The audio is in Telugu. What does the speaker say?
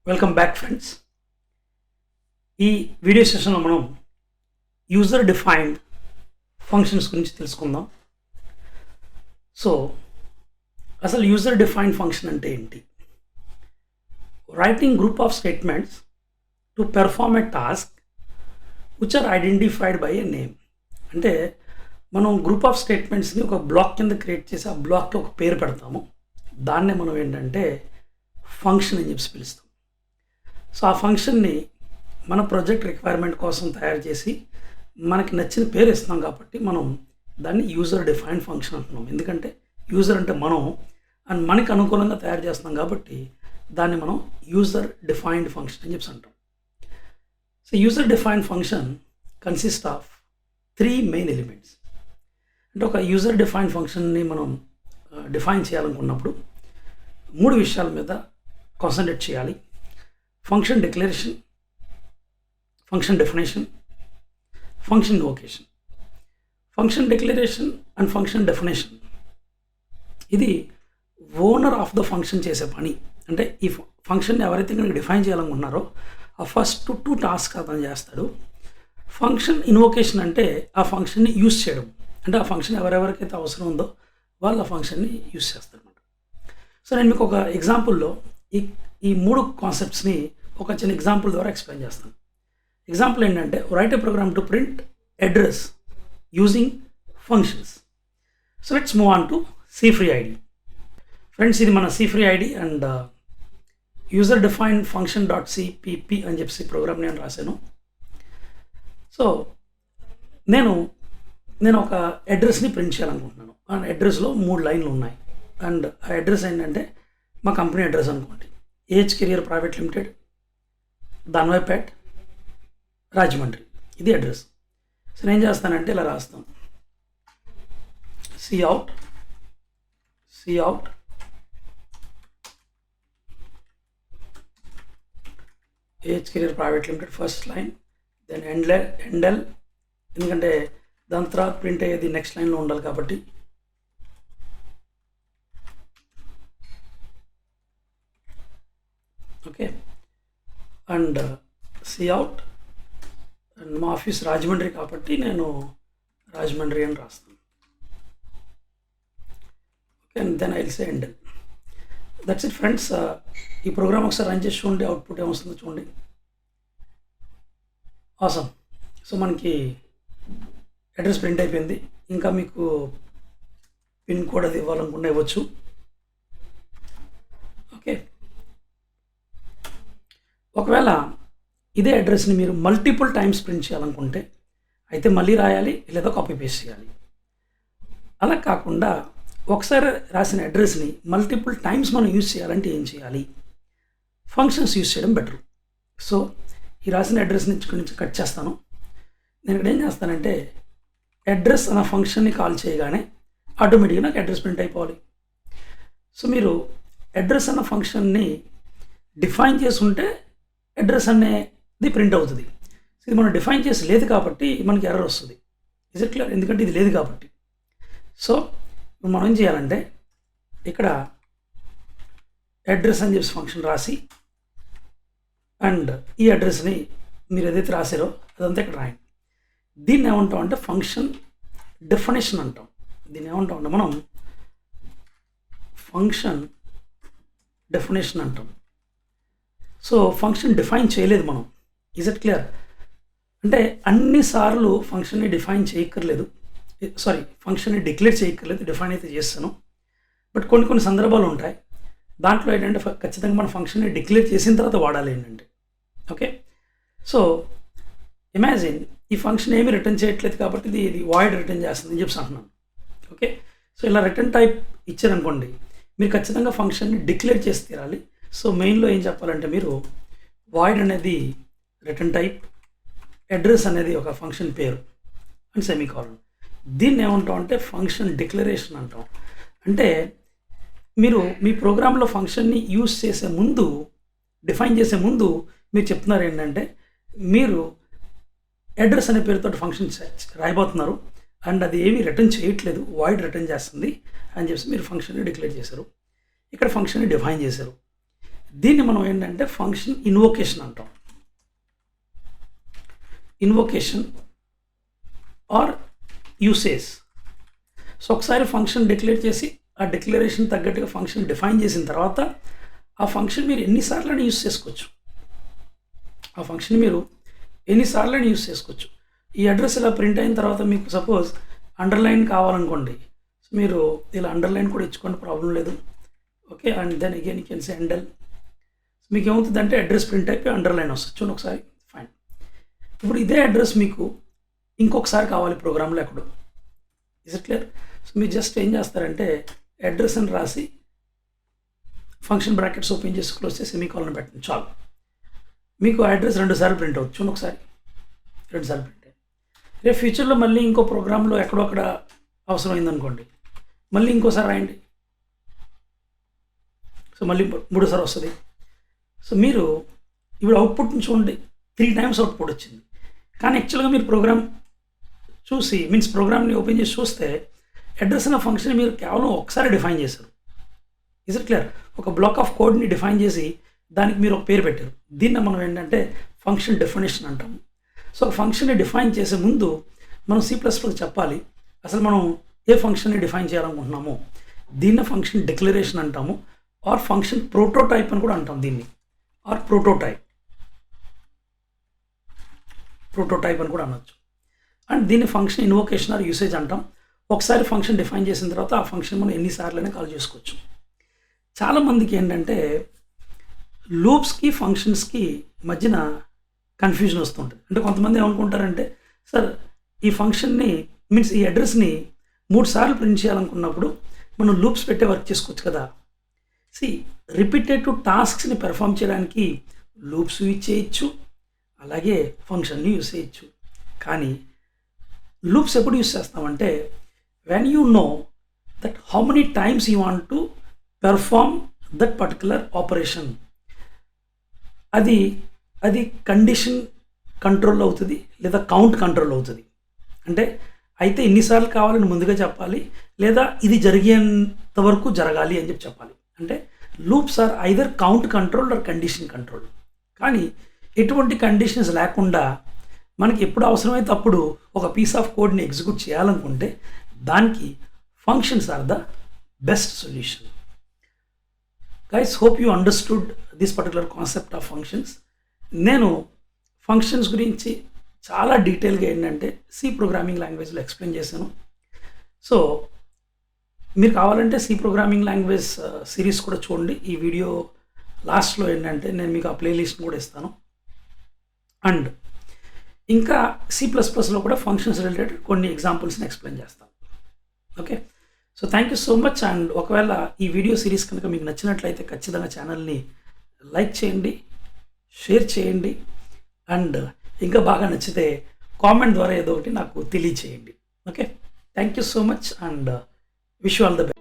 Welcome back friends. ఈ వీడియో సెషన్లో మనం యూజర్ డిఫైన్డ్ ఫంక్షన్స్ గురించి తెలుసుకుందాం. సో అసలు యూజర్ డిఫైన్డ్ ఫంక్షన్ అంటే ఏంటి? Writing group of statements to perform a task which are identified by a name. అంటే మనం గ్రూప్ ఆఫ్ స్టేట్మెంట్స్ని ఒక బ్లాక్ కింద క్రియేట్ చేసి ఆ బ్లాక్కి ఒక పేరు పెడతాము. దాన్నే మనం ఏంటంటే ఫంక్షన్ అని చెప్పి పిలుస్తాం. సో ఆ ఫంక్షన్ని మన ప్రాజెక్ట్ రిక్వైర్మెంట్ కోసం తయారు చేసి మనకి నచ్చిన పేరు ఇస్తున్నాం కాబట్టి మనం దాన్ని యూజర్ డిఫైన్డ్ ఫంక్షన్ అంటున్నాం. ఎందుకంటే యూజర్ అంటే మనం అండ్ మనకి అనుకూలంగా తయారు చేస్తున్నాం కాబట్టి దాన్ని మనం యూజర్ డిఫైన్డ్ ఫంక్షన్ అని చెప్పి అంటాం. So user defined function consist of 3 main elements. అంటే ఒక యూజర్ డిఫైన్డ్ ఫంక్షన్ని మనం డిఫైన్ చేయాలనుకున్నప్పుడు 3 విషయాల మీద కాన్సన్ట్రేట్ చేయాలి. Function declaration, function definition, function invocation. Function declaration and function definition ఇది ఓనర్ ఆఫ్ ద ఫంక్షన్ చేసే పని. అంటే ఈ ఫంక్షన్ ఎవరైతే కనుక డిఫైన్ చేయాలనుకుంటున్నారో ఆ ఫస్ట్ 2 టాస్క్ అతను చేస్తాడు. ఫంక్షన్ ఇన్వోకేషన్ అంటే ఆ ఫంక్షన్ని యూజ్ చేయడం. అంటే ఆ ఫంక్షన్ ఎవరెవరికైతే అవసరం ఉందో వాళ్ళు ఆ ఫంక్షన్ని యూజ్ చేస్తారు అన్నమాట. సో నేను మీకు ఒక ఎగ్జాంపుల్లో ఈ 3 కాన్సెప్ట్స్ని ఒక చిన్న ఎగ్జాంపుల్ ద్వారా ఎక్స్ప్లెయిన్ చేస్తాను. ఎగ్జాంపుల్ ఏంటంటే write a program to print address using functions. So let's move on to C free IDE. Friends, ఇది మన C free IDE and user defined function dot CPP అని చెప్పి ప్రోగ్రామ్ నేను రాశాను. సో నేను ఒక అడ్రస్ని ప్రింట్ చేయాలనుకుంటున్నాను. ఆ అడ్రస్లో 3 లైన్లు ఉన్నాయి. అండ్ ఆ అడ్రస్ ఏంటంటే మా కంపెనీ అడ్రస్ అనుకోండి, AH Career Private Limited, Danavaipeta, Rajahmundry. ఇది అడ్రస్. సో నేను చేస్తానంటే ఇలా రాస్తాను, cout AH Career Private Limited first line, then endl, ఎందుకంటే దాని తర్వాత ప్రింట్ అయ్యేది నెక్స్ట్ లైన్లో ఉండాలి కాబట్టి, ఓకే, అండ్ సిఅవుట్. అండ్ మా ఆఫీస్ రాజమండ్రి కాబట్టి నేను రాజమండ్రి అని రాస్తాను. Okay, and then I will say endl. That's it friends. ఈ ప్రోగ్రామ్ ఒకసారి రన్ చేసి చూడండి, అవుట్పుట్ ఏమొస్తుందో చూడండి. ఆసమ్. సో మనకి అడ్రస్ ప్రింట్ అయిపోయింది. ఇంకా మీకు పిన్ కోడ్ అది ఇవ్వాలనుకుంటే ఇవ్వచ్చు. ఓకే, ఒకవేళ ఇదే అడ్రస్ని మీరు మల్టిపుల్ టైమ్స్ ప్రింట్ చేయాలనుకుంటే అయితే మళ్ళీ రాయాలి, లేదా కాపీ పేస్ట్ చేయాలి. అలా కాకుండా ఒకసారి రాసిన అడ్రస్ని మల్టిపుల్ టైమ్స్ మనం యూజ్ చేయాలంటే ఏం చేయాలి? ఫంక్షన్స్ యూజ్ చేయడం బెటర్. సో ఈ రాసిన అడ్రస్ నుంచి కట్ చేస్తాను. నేను ఇక్కడ ఏం చేస్తానంటే అడ్రస్ అన్న ఫంక్షన్ని కాల్ చేయగానే ఆటోమేటిక్గా నాకు అడ్రస్ ప్రింట్ అయిపోవాలి. సో మీరు అడ్రస్ అన్న ఫంక్షన్ని డిఫైన్ చేసి ఉంటే అడ్రస్ అనేది ప్రింట్ అవుతుంది. ఇది మనం డిఫైన్ చేసి లేదు కాబట్టి మనకి ఎర్రర్ వస్తుంది. Is it clear? ఎందుకంటే ఇది లేదు కాబట్టి. సో మనం ఏం చేయాలంటే ఇక్కడ అడ్రస్ అని చెప్పి ఫంక్షన్ రాసి అండ్ ఈ అడ్రస్ని మీరు ఏదైతే రాసారో అదంతా ఇక్కడ రాయండి. దీన్ని ఏమంటాం అంటే ఫంక్షన్ డెఫినేషన్ అంటాం. దీన్ని ఏమంటాం అంటే మనం ఫంక్షన్ డెఫినేషన్ అంటాం. సో ఫంక్షన్ డిఫైన్ చేయలేదు మనం. Is it clear? అంటే అన్నిసార్లు ఫంక్షన్ని డిఫైన్ చేయక్కర్లేదు, ఫంక్షన్ని డిక్లేర్ చేయక్కర్లేదు, డిఫైన్ అయితే చేస్తాను. బట్ కొన్ని సందర్భాలు ఉంటాయి, దాంట్లో ఏంటంటే ఖచ్చితంగా మన ఫంక్షన్ని డిక్లేర్ చేసిన తర్వాత వాడాలి ఏంటంటే. ఓకే, సో ఇమాజిన్ ఈ ఫంక్షన్ ఏమీ రిటర్న్ చేయట్లేదు కాబట్టి ఇది వాయిడ్ రిటర్న్ చేస్తుంది అని చెప్పి అంటున్నాను. ఓకే, సో ఇలా రిటర్న్ టైప్ ఇచ్చారనుకోండి, మీరు ఖచ్చితంగా ఫంక్షన్ని డిక్లేర్ చేసి తీరాలి. సో మెయిన్లో ఏం చెప్పాలంటే మీరు వాయిడ్ అనేది రిటర్న్ టైప్, అడ్రస్ అనేది ఒక ఫంక్షన్ పేరు అండ్ సెమీకోలన్. దీన్ని ఏమంటాం అంటే ఫంక్షన్ డిక్లరేషన్ అంటాం. అంటే మీరు మీ ప్రోగ్రాంలో ఫంక్షన్ని యూజ్ చేసే ముందు, డిఫైన్ చేసే ముందు మీరు చెప్తున్నారు ఏంటంటే మీరు అడ్రస్ అనే పేరుతో ఫంక్షన్ రాయబోతున్నారు అండ్ అది ఏమీ రిటర్న్ చేయట్లేదు, వాయిడ్ రిటర్న్ చేస్తుంది అని చెప్పి మీరు ఫంక్షన్ని డిక్లేర్ చేశారు. ఇక్కడ ఫంక్షన్ని డిఫైన్ చేశారు. దీన్ని మనం ఏంటంటే ఫంక్షన్ ఇన్వొకేషన్ అంటాం. Invocation or usage. సో ఒకసారి ఫంక్షన్ డిక్లేర్ చేసి ఆ డిక్లరేషన్ తగ్గట్టుగా ఫంక్షన్ డిఫైన్ చేసిన తర్వాత ఆ ఫంక్షన్ మీరు ఎన్నిసార్లు యూస్ చేసుకోవచ్చు. ఆ ఫంక్షన్ మీరు ఎన్నిసార్లు యూస్ చేసుకోవచ్చు. ఈ అడ్రస్ ఇలా ప్రింట్ అయిన తర్వాత మీకు సపోజ్ అండర్లైన్ కావాలనుకోండి, సో మీరు ఇలా అండర్లైన్ కూడా ఇచ్చుకోండి, ప్రాబ్లం లేదు. Okay, and then again you can say under. మీకు ఏమవుతుందంటే అడ్రస్ ప్రింట్ అయిపోయి అండర్లైన్ వస్తుంది. చూడండి ఒకసారి, ఫైన్. ఇప్పుడు ఇదే అడ్రస్ మీకు ఇంకొకసారి కావాలి ప్రోగ్రాంలో ఎక్కడో. Is it clear? సో మీరు జస్ట్ ఏం చేస్తారంటే అడ్రస్ అని రాసి ఫంక్షన్ బ్రాకెట్స్ ఓపెన్ చేసి క్లోజ్ చేసి సెమీకోలన్ పెట్టండి, చాలు. మీకు అడ్రస్ 2 సార్లు ప్రింట్ అవుతుంది. చూడండి ఒకసారి, 2 సార్లు ప్రింట్ అయ్యి. రేపు ఫ్యూచర్లో మళ్ళీ ఇంకో ప్రోగ్రాంలో ఎక్కడో అక్కడ అవసరమైంది అనుకోండి, మళ్ళీ ఇంకోసారి రాయండి, సో మళ్ళీ 3సారి వస్తుంది. సో మీరు ఇప్పుడు అవుట్పుట్ని చూడండి, 3 టైమ్స్ అవుట్పుట్ వచ్చింది. కానీ యాక్చువల్గా మీరు ప్రోగ్రామ్ చూసి ప్రోగ్రామ్ని ఓపెన్ చేసి చూస్తే అడ్రస్ అనే ఫంక్షన్ మీరు కేవలం ఒకసారి డిఫైన్ చేశారు. Is it clear? ఒక బ్లాక్ ఆఫ్ కోడ్ని డిఫైన్ చేసి దానికి మీరు ఒక పేరు పెట్టారు. దీన్ని మనం ఏంటంటే ఫంక్షన్ డెఫినేషన్ అంటాము. సో ఫంక్షన్ని డిఫైన్ చేసే ముందు మనం C++కి చెప్పాలి అసలు మనం ఏ ఫంక్షన్ని డిఫైన్ చేయాలనుకుంటున్నామో. దీన్ని ఫంక్షన్ డిక్లరేషన్ అంటాము, ఆర్ ఫంక్షన్ ప్రోటోటైప్ అని కూడా అంటాం దీన్ని, ఆర్ ప్రోటోటైప్ అని కూడా అనొచ్చు. అండ్ దీన్ని ఫంక్షన్ ఇన్వొకేషన్ ఆర్ యూసేజ్ అంటాం. ఒకసారి ఫంక్షన్ డిఫైన్ చేసిన తర్వాత ఆ ఫంక్షన్ మనం ఎన్నిసార్లైనా కాల్ చేసుకోవచ్చు. చాలామందికి ఏంటంటే లూప్స్కి ఫంక్షన్స్కి మధ్యన కన్ఫ్యూజన్ వస్తుంటుంది. అంటే కొంతమంది ఏమనుకుంటారంటే, సార్ ఈ ఫంక్షన్ని ఈ అడ్రస్ని 3 సార్లు ప్రింట్ చేయాలనుకున్నప్పుడు మనం లూప్స్ పెట్టే వర్క్ చేసుకోవచ్చు కదా. రిపీటెడ్ టాస్క్స్ని పెర్ఫామ్ చేయడానికి లూప్స్ యూజ్ చేయొచ్చు, అలాగే ఫంక్షన్ని యూజ్ చేయొచ్చు. కానీ లూప్స్ ఎప్పుడు యూజ్ చేస్తామంటే when you know that how many times you want to perform that particular operation. అది కండిషన్ కంట్రోల్ అవుతుంది లేదా కౌంట్ కంట్రోల్ అవుతుంది. అంటే అయితే ఎన్నిసార్లు కావాలని ముందుగా చెప్పాలి, లేదా ఇది జరిగేంత వరకు జరగాలి అని చెప్పాలి. అంటే loops are either count control or condition control. కానీ ఎటువంటి కండిషన్స్ లేకుండా మనకి ఎప్పుడు అవసరమైతే అప్పుడు ఒక పీస్ ఆఫ్ కోడ్ని ఎగ్జిక్యూట్ చేయాలనుకుంటే దానికి functions are the best solution. Guys, hope you understood this particular concept of functions. నేను ఫంక్షన్స్ గురించి చాలా డీటెయిల్గా ఏంటంటే C ప్రోగ్రామింగ్ లాంగ్వేజ్లో ఎక్స్ప్లెయిన్ చేశాను. సో మీరు కావాలంటే C ప్రోగ్రామింగ్ లాంగ్వేజ్ సిరీస్ కూడా చూడండి. ఈ వీడియో లాస్ట్లో ఏంటంటే నేను మీకు ఆ ప్లేలిస్ట్ని కూడా ఇస్తాను. అండ్ ఇంకా C++లో కూడా ఫంక్షన్స్ రిలేటెడ్ కొన్ని ఎగ్జాంపుల్స్ని ఎక్స్ప్లెయిన్ చేస్తాను. Okay, so thank you so much. And ఒకవేళ ఈ వీడియో సిరీస్ కనుక మీకు నచ్చినట్లయితే ఖచ్చితంగా ఛానల్ని లైక్ చేయండి, షేర్ చేయండి, అండ్ ఇంకా బాగా నచ్చితే కామెంట్ ద్వారా ఏదో ఒకటి నాకు తెలియచేయండి. Okay, thank you so much and wish you all the best.